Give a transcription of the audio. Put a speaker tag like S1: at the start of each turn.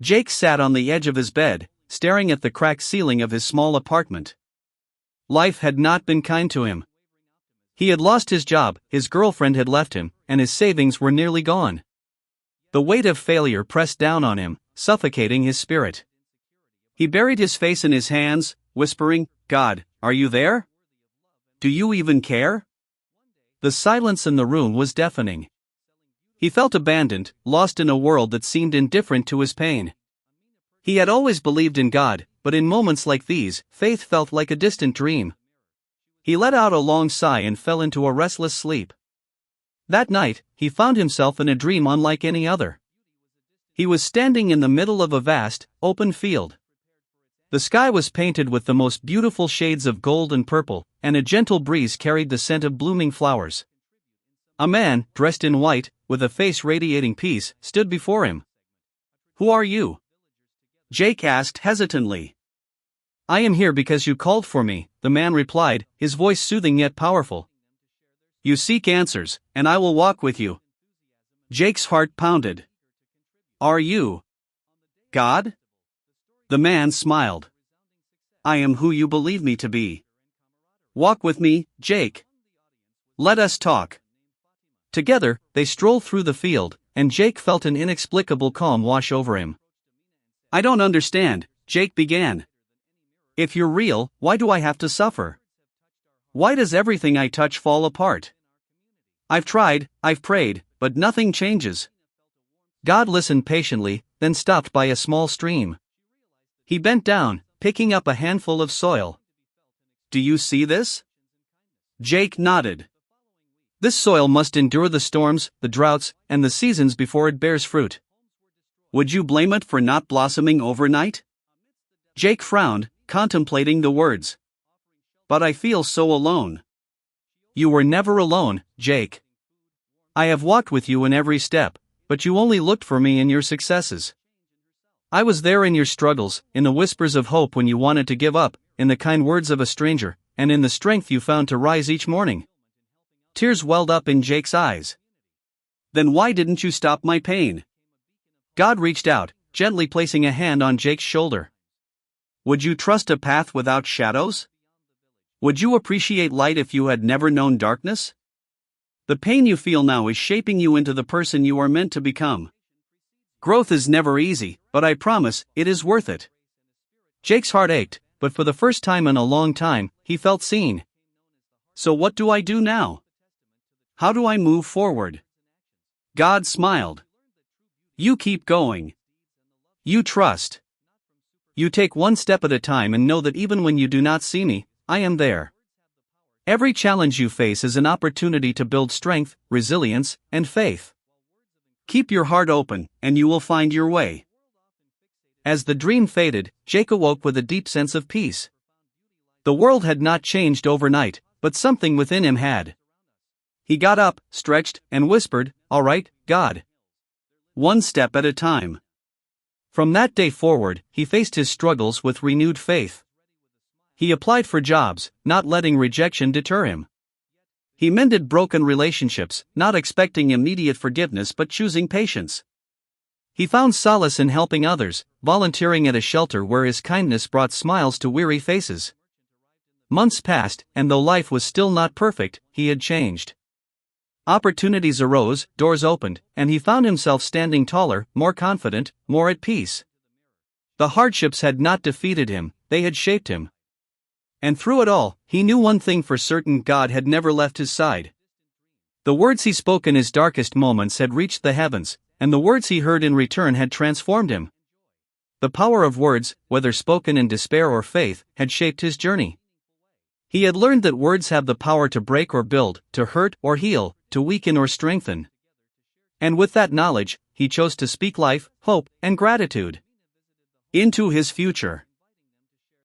S1: Jake sat on the edge of his bed, staring at the cracked ceiling of his small apartment. Life had not been kind to him. He had lost his job, his girlfriend had left him, and his savings were nearly gone. The weight of failure pressed down on him, suffocating his spirit. He buried his face in his hands, whispering, "God, are you there? Do you even care?" The silence in the room was deafening. He felt abandoned, lost in a world that seemed indifferent to his pain. He had always believed in God, but in moments like these, faith felt like a distant dream. He let out a long sigh and fell into a restless sleep. That night, he found himself in a dream unlike any other. He was standing in the middle of a vast, open field. The sky was painted with the most beautiful shades of gold and purple, and a gentle breeze carried the scent of blooming flowers. A man, dressed in white, with a face radiating peace, stood before him. "Who are you?" Jake asked hesitantly. "I am here because you called for me," the man replied, his voice soothing yet powerful. "You seek answers, and I will walk with you." Jake's heart pounded. "Are you God?" The man smiled. "I am who you believe me to be. Walk with me, Jake. Let us talk." Together, they strolled through the field, and Jake felt an inexplicable calm wash over him. "I don't understand," Jake began. "If you're real, why do I have to suffer? Why does everything I touch fall apart? I've tried, I've prayed, but nothing changes." God listened patiently, then stopped by a small stream. He bent down, picking up a handful of soil. "Do you see this?" Jake nodded. "This soil must endure the storms, the droughts, and the seasons before it bears fruit. Would you blame it for not blossoming overnight?" Jake frowned, contemplating the words. "But I feel so alone." "You were never alone, Jake. I have walked with you in every step, but you only looked for me in your successes. I was there in your struggles, in the whispers of hope when you wanted to give up, in the kind words of a stranger, and in the strength you found to rise each morning." Tears welled up in Jake's eyes. "Then why didn't you stop my pain?" God reached out, gently placing a hand on Jake's shoulder. "Would you trust a path without shadows? Would you appreciate light if you had never known darkness? The pain you feel now is shaping you into the person you are meant to become. Growth is never easy, but I promise, it is worth it." Jake's heart ached, but for the first time in a long time, he felt seen. "So what do I do now? How do I move forward?" God smiled. "You keep going. You trust. You take one step at a time and know that even when you do not see me, I am there. Every challenge you face is an opportunity to build strength, resilience, and faith. Keep your heart open, and you will find your way." As the dream faded, Jake awoke with a deep sense of peace. The world had not changed overnight, but something within him had. He got up, stretched, and whispered, "All right, God. One step at a time." From that day forward, he faced his struggles with renewed faith. He applied for jobs, not letting rejection deter him. He mended broken relationships, not expecting immediate forgiveness but choosing patience. He found solace in helping others, volunteering at a shelter where his kindness brought smiles to weary faces. Months passed, and though life was still not perfect, he had changed. Opportunities arose, doors opened, and he found himself standing taller, more confident, more at peace. The hardships had not defeated him, they had shaped him. And through it all, he knew one thing for certain: God had never left his side. The words he spoke in his darkest moments had reached the heavens, and the words he heard in return had transformed him. The power of words, whether spoken in despair or faith, had shaped his journey. He had learned that words have the power to break or build, to hurt or heal, to weaken or strengthen. And with that knowledge, he chose to speak life, hope, and gratitude into his future.